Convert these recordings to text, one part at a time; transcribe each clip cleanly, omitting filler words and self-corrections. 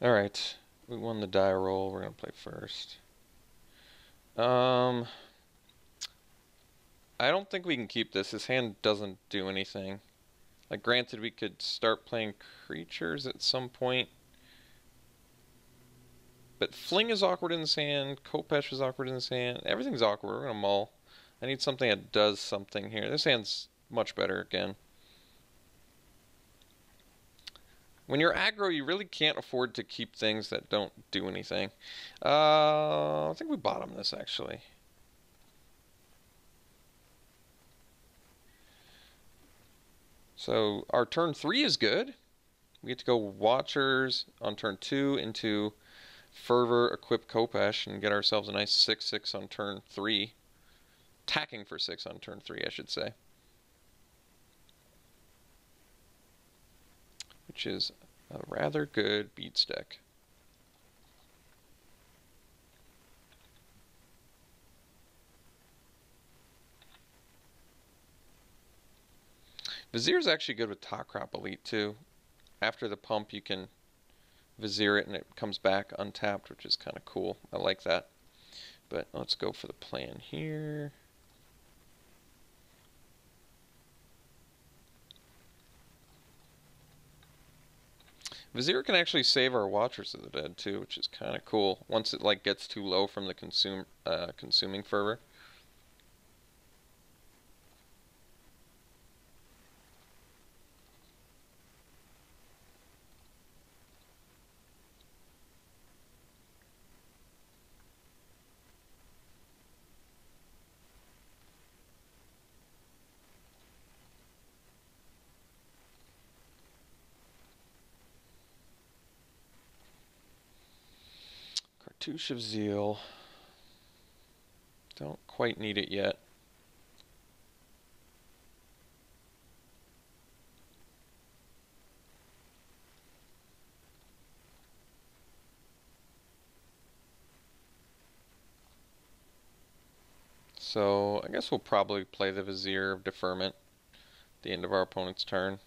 Alright, we won the die roll. We're gonna play first. Um, I don't think we can keep this. His hand doesn't do anything. Like, granted, we could start playing creatures at some point. But Fling is awkward in his hand. Kopesh is awkward in his hand. Everything's awkward. We're gonna mull. I need something that does something here. This hand's much better again. When you're aggro, you really can't afford to keep things that don't do anything. I think we bottom this, actually. So our turn 3 is good. We get to go Watchers on turn 2 into Fervor, equip Kopesh, and get ourselves a nice 6/6 on turn 3. Attacking for 6 on turn 3, I should say. Which is a rather good beats deck. Vizier's actually good with Top Crop Elite too. After the pump you can Vizier it and it comes back untapped, which is kind of cool. I like that. But let's go for the plan here. Vizier can actually save our Watchers of the Dead too, which is kind of cool. Once it like gets too low from the consuming fervor. Cartouche of Zeal. Don't quite need it yet. So I guess we'll probably play the Vizier of Deferment at the end of our opponent's turn.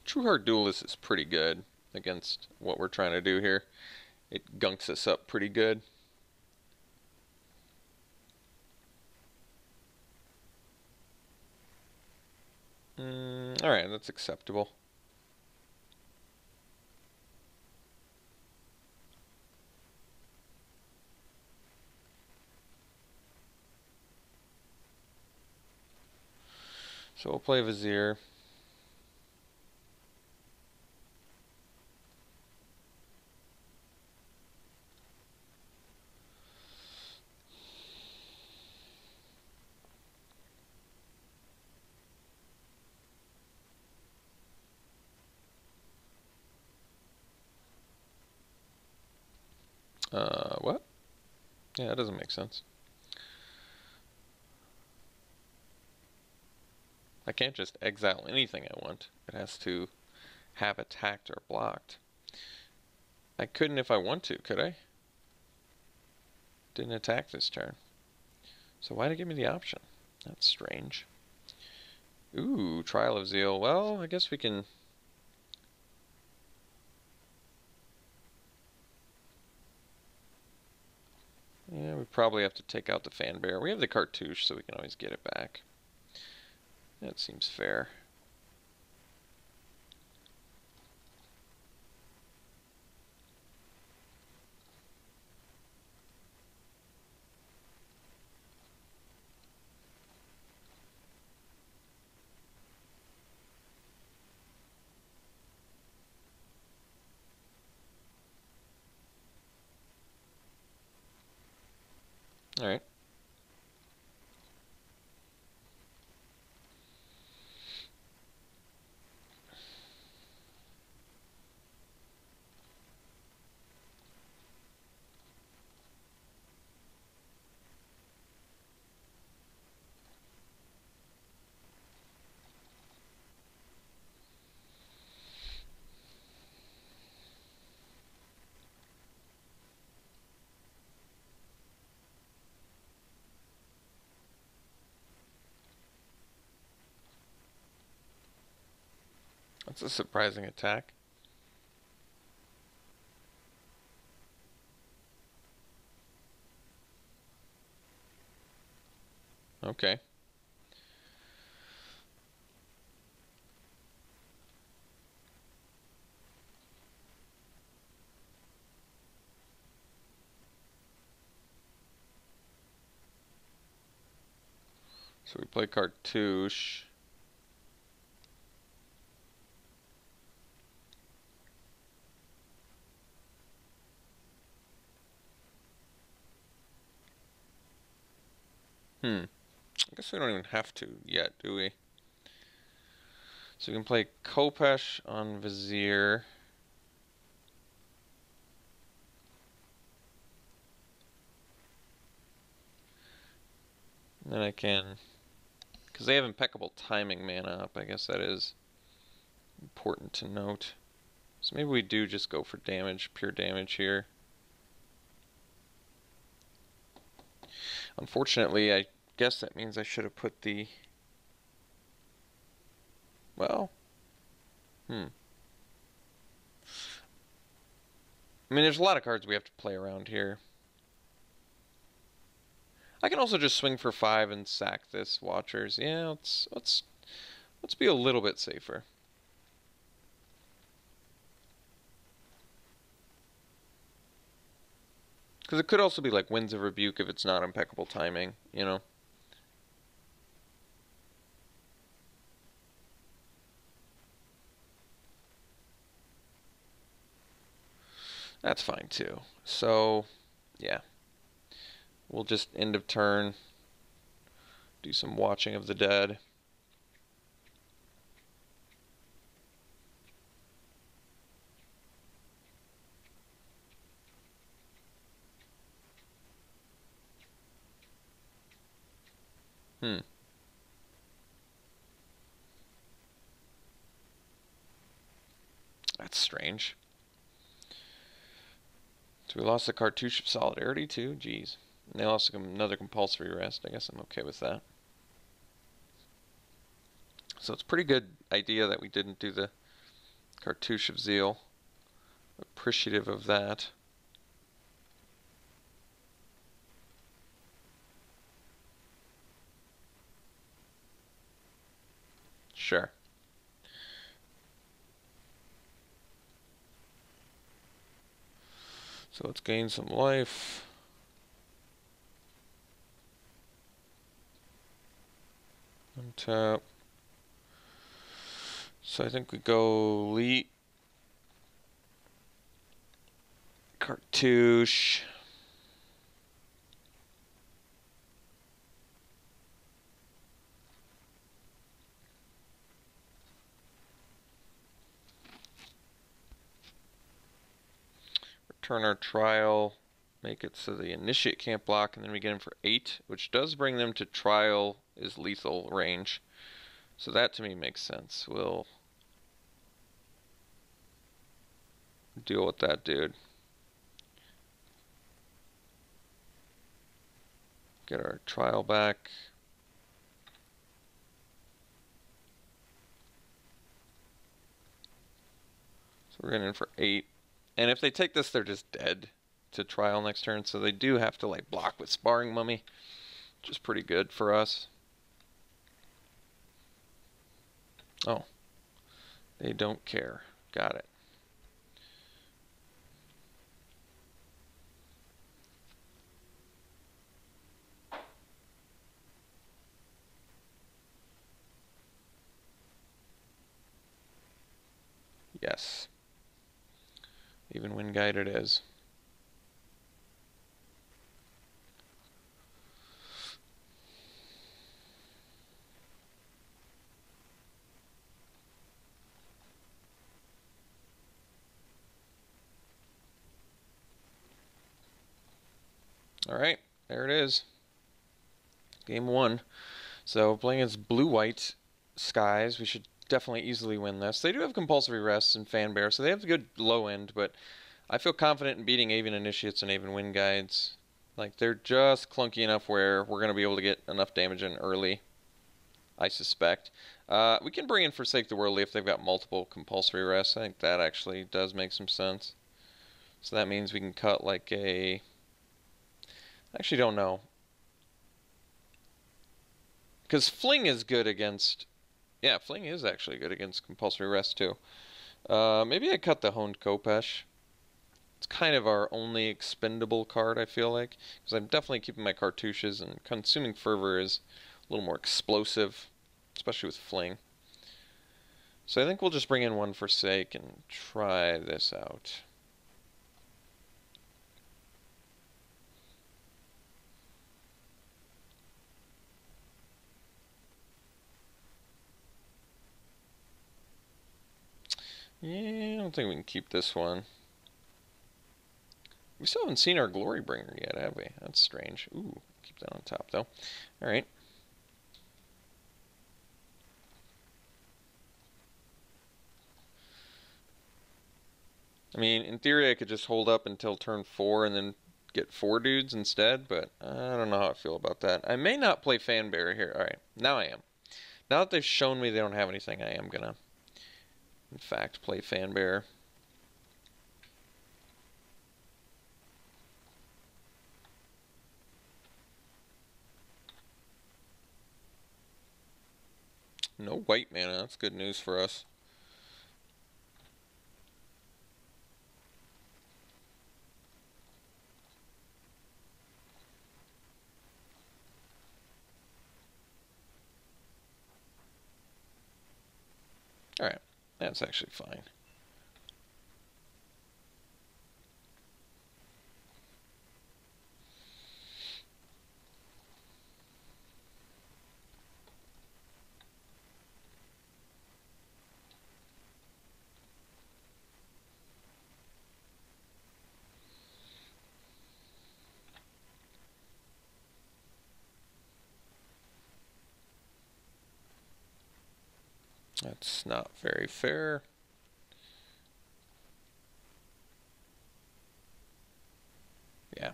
Trueheart Duelist is pretty good against what we're trying to do here. It gunks us up pretty good. Alright, that's acceptable. So we'll play Vizier. What? Yeah, that doesn't make sense. I can't just exile anything I want. It has to have attacked or blocked. I couldn't if I want to, could I? Didn't attack this turn. So why'd it give me the option? That's strange. Ooh, Trial of Zeal. Well, I guess we can... Yeah, we probably have to take out the Fan Bear. We have the Cartouche, so we can always get it back. That seems fair. Alright. That's a surprising attack. Okay. So we play Cartouche. I guess we don't even have to yet, do we? So we can play Khopesh on Vizier. And then I can, because they have impeccable timing mana up, I guess that is important to note. So maybe we do just go for damage, pure damage here. Unfortunately, I guess that means I should have put the... Well, I mean, there's a lot of cards we have to play around here. I can also just swing for 5 and sack this Watchers. Yeah, let's be a little bit safer. Because it could also be like Winds of Rebuke if it's not impeccable timing, you know? That's fine too. So, yeah. We'll just end of turn do some Watching of the Dead. That's strange. So we lost the Cartouche of Solidarity too? Jeez. And they lost another Compulsory Rest. I guess I'm okay with that. So it's a pretty good idea that we didn't do the Cartouche of Zeal. Appreciative of that. Sure. So let's gain some life. Untap. So I think we go Elite. Cartouche. Return our Trial. Make it so the Initiate can't block, and then we get him for 8, which does bring them to Trial is lethal range. So that to me makes sense. We'll deal with that dude. Get our Trial back. So we're getting in for 8. And if they take this, they're just dead to Trial next turn. So they do have to like block with Sparring Mummy, which is pretty good for us. Oh, they don't care. Got it. Yes. Even when guided is. Alright, there it is. Game 1. So playing against blue-white Skies, we should definitely easily win this. They do have Compulsory Rests and Fanbear, so they have a good low end, but I feel confident in beating Avian Initiates and Avian Wind Guides. Like, they're just clunky enough where we're going to be able to get enough damage in early. I suspect. We can bring in Forsake the Worldly if they've got multiple compulsory rests. I think that actually does make some sense. So that means we can cut like a... I actually don't know. Because Fling is good against... Yeah, Fling is actually good against compulsory rest too. Maybe I cut the Honed Kopesh. It's kind of our only expendable card, I feel like. Because I'm definitely keeping my cartouches, and Consuming Fervor is a little more explosive, especially with Fling. So I think we'll just bring in one Forsake and try this out. Yeah, I don't think we can keep this one. We still haven't seen our Glorybringer yet, have we? That's strange. Ooh, keep that on top, though. Alright. I mean, in theory, I could just hold up until turn 4 and then get 4 dudes instead, but I don't know how I feel about that. I may not play Fanbearer here. Alright, now I am. Now that they've shown me they don't have anything, I am gonna, in fact, play Fanbearer. No white mana, that's good news for us. Alright, that's actually fine. That's not very fair. Yeah.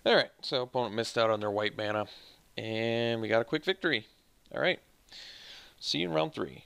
Alright, so opponent missed out on their white mana. And we got a quick victory. Alright. See you in round 3.